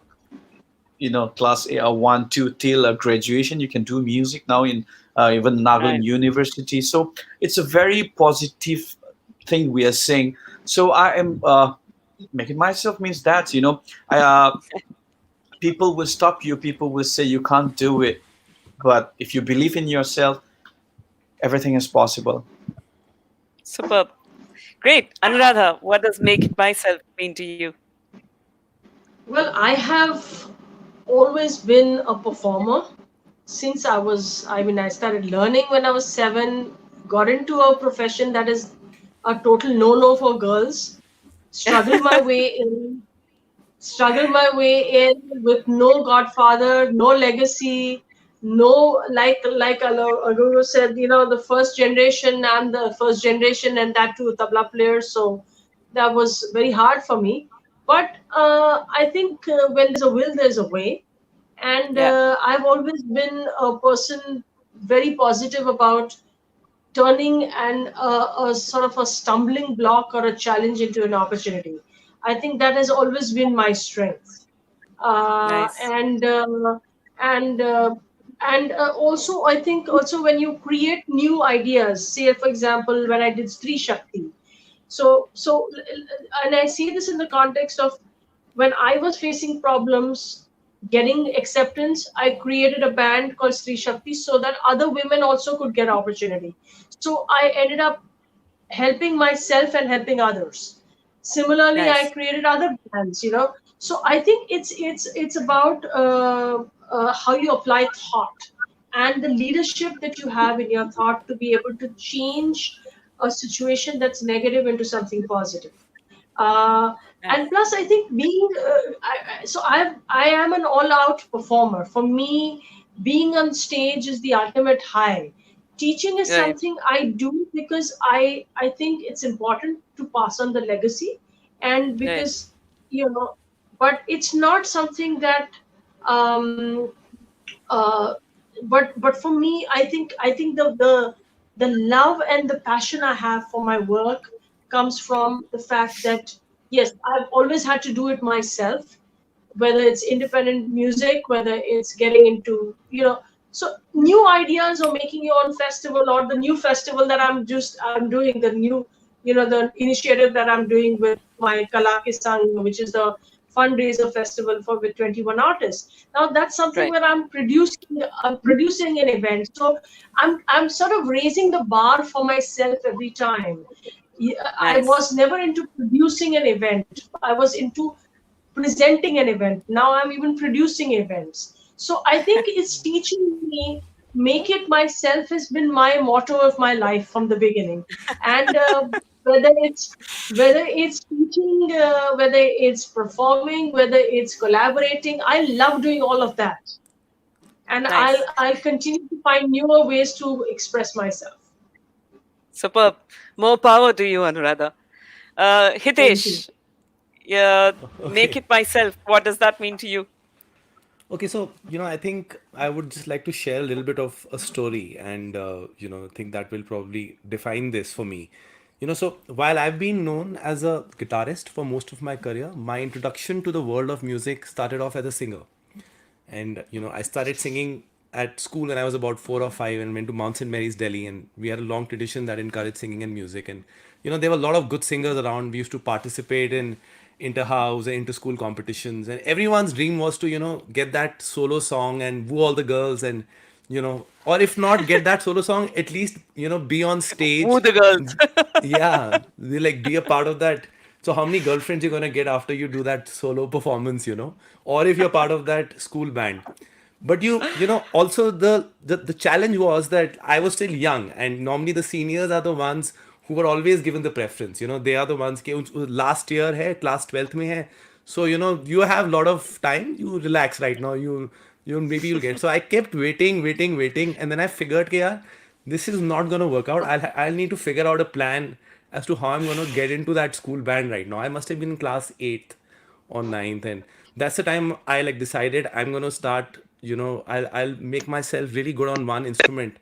class 1, 2 till graduation, you can do music now in even Nagaland University. So it's a very positive thing we are saying. So I am making myself means that people will stop you, people will say you can't do it, but if you believe in yourself, everything is possible. Superb. Great. Anuradha, what does make it myself mean to you? Well, I have always been a performer since I started learning when I was 7, got into a profession that is a total no-no for girls, struggled my way in with no godfather, no legacy, no, like Aguru said, the first generation, I'm the first generation, and that too tabla player. So that was very hard for me. But I think when there's a will, there's a way. And I've always been a person very positive about turning a sort of a stumbling block or a challenge into an opportunity. I think that has always been my strength. Nice. And also, I think also when you create new ideas, say for example when I did Stree Shakti, so and I see this in the context of when I was facing problems, getting acceptance, I created a band called Sri Shakti so that other women also could get opportunity. So I ended up helping myself and helping others. Similarly, I Nice. created other brands, you know. So I think it's about how you apply thought and the leadership that you have in your thought to be able to change a situation that's negative into something positive. uh, and Nice. plus I think being I am an all out performer. For me, being on stage is the ultimate high. Teaching is Right. something I do because I think it's important to pass on the legacy, and Right. because, you know, but it's not something that um uh, but for me, I think the love and the passion I have for my work comes from the fact that yes, I've always had to do it myself, whether it's independent music, whether it's getting into, you know, so new ideas or making your own festival, or the new festival that I'm doing, the new, you know, the initiative that I'm doing with my Kala Ki Sang, which is the fundraiser festival for with 21 artists. Now that's something Right. where I'm producing an event. So I'm sort of raising the bar for myself every time. I Nice. was never into producing an event. I was into presenting an event. Now I'm even producing events. So I think it's teaching me, make it myself has been my motto of my life from the beginning. And whether it's whether it's teaching, whether it's performing, whether it's collaborating, I love doing all of that. And I'll Nice. I'll continue to find newer ways to express myself. Superb. More power to you, Anuradha. Thank you. Hitesh, yeah, make Okay. it myself. What does that mean to you? Okay, so I think I would just like to share a little bit of a story, and I think that will probably define this for me. So while I've been known as a guitarist for most of my career, my introduction to the world of music started off as a singer. And I started singing at school when I was about 4 or 5, and went to Mount St. Mary's, Delhi, and we had a long tradition that encouraged singing and music. And there were a lot of good singers around. We used to participate in inter-house and inter-school competitions, and everyone's dream was to get that solo song and woo all the girls, and or if not get that solo song, at least be on Woo stage. the girls. Yeah, they like be a part of that. So how many girlfriends you're gonna get after you do that solo performance, or if you're part of that school band. But also the challenge was that I was still young, and normally the seniors are the ones who were always given the preference. They are the ones के last year है, class 12th में है. So you have a lot of time. You relax right now. You maybe you'll get. So I kept waiting, waiting, waiting, and then I figured, कि यार, this is not gonna work out. I'll need to figure out a plan as to how I'm gonna get into that school band right now. I must have been in class 8th or ninth, and that's the time I like decided I'm gonna start. I'll make myself really good on one instrument,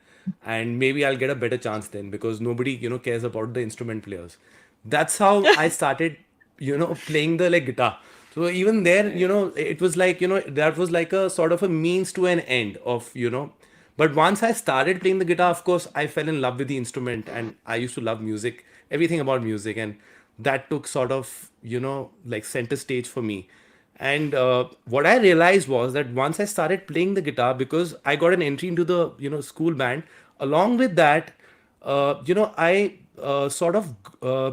and maybe I'll get a better chance then, because nobody cares about the instrument players. That's how I started playing the like guitar. So even there, it was like, that was like a sort of a means to an end of, but once I started playing the guitar, of course, I fell in love with the instrument, and I used to love music, everything about music, and that took sort of, like center stage for me. And what I realized was that once I started playing the guitar, because I got an entry into the, school band, along with that, I sort of,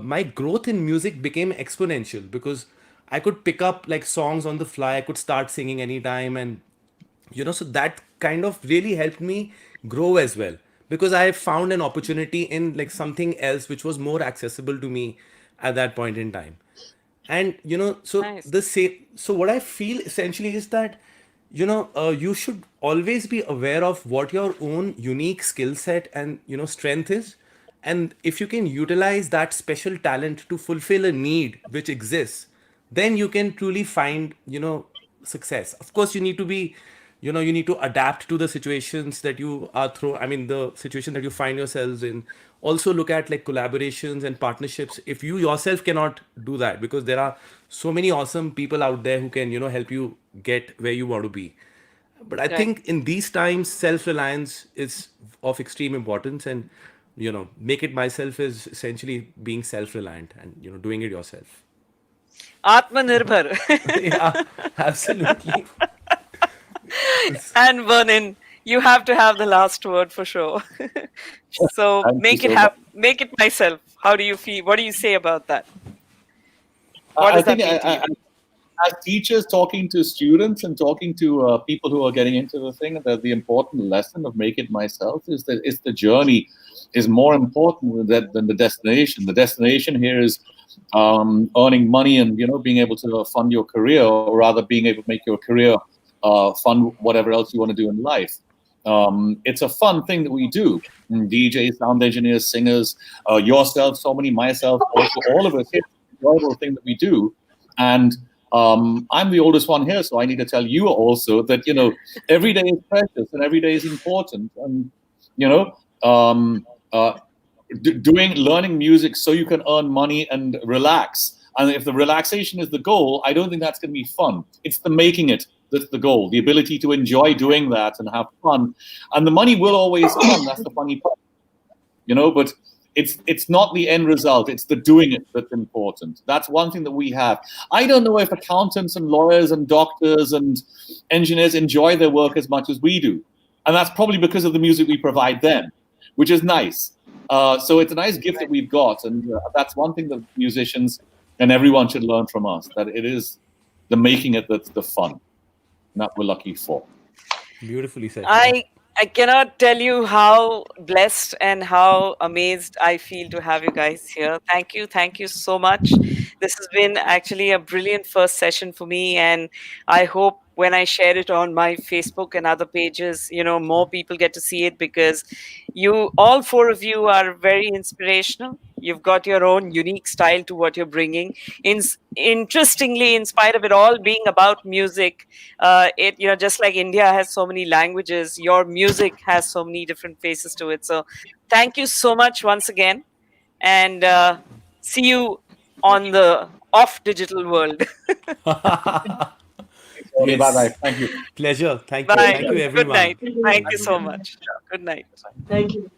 my growth in music became exponential, because I could pick up like songs on the fly, I could start singing anytime, and so that kind of really helped me grow as well, because I found an opportunity in like something else which was more accessible to me at that point in time. And so Nice. the same, so what I feel essentially is that you should always be aware of what your own unique skill set and strength is, and if you can utilize that special talent to fulfill a need which exists, then you can truly find success. Of course, you need to be, you need to adapt to the situations that you are through, I mean the situation that you find yourselves in. Also look at like collaborations and partnerships if you yourself cannot do that, because there are so many awesome people out there who can help you get where you want to be. But I Right. think in these times, self-reliance is of extreme importance, and make it myself is essentially being self-reliant and doing it yourself. Atmanirbhar. Yeah, absolutely. And Vernon, you have to have the last word for sure. So Thank you so much. make it myself. How do you feel? What do you say about that? What I does think that mean to you? as teachers talking to students and talking to people who are getting into the thing, the important lesson of make it myself is that it's the journey is more important than the destination. The destination here is earning money and being able to fund your career, or rather being able to make your career fund whatever else you want to do in life. It's a fun thing that we do. DJs, sound engineers, singers, yourself, so many, myself, also all of us. It's an enjoyable thing that we do, and I'm the oldest one here, so I need to tell you also that every day is precious and every day is important, and you know um, uh, learning music so you can earn money and relax. And if the relaxation is the goal, I don't think that's going to be fun. It's the making it that's the goal, the ability to enjoy doing that and have fun, and the money will always come. That's the funny part, but it's not the end result, it's the doing it that's important. That's one thing that we have. I don't know if accountants and lawyers and doctors and engineers enjoy their work as much as we do, and that's probably because of the music we provide them, which is nice. So it's a nice gift that we've got, and that's one thing that musicians and everyone should learn from us, that it is the making it that's the fun, and that we're lucky for. Beautifully said. I cannot tell you how blessed and how amazed I feel to have you guys here. Thank you so much. This has been actually a brilliant first session for me, and I hope when I share it on my Facebook and other pages, more people get to see it, because all four of you are very inspirational. You've got your own unique style to what you're bringing. Interestingly, in spite of it all being about music, just like India has so many languages, your music has so many different faces to it. So thank you so much once again, and see you on the off digital world. Sorry, bye-bye. Yes. Thank you. Pleasure. Thank you. Bye. Thank you, Good everyone. night. Thank you so much. Good night. Thank you.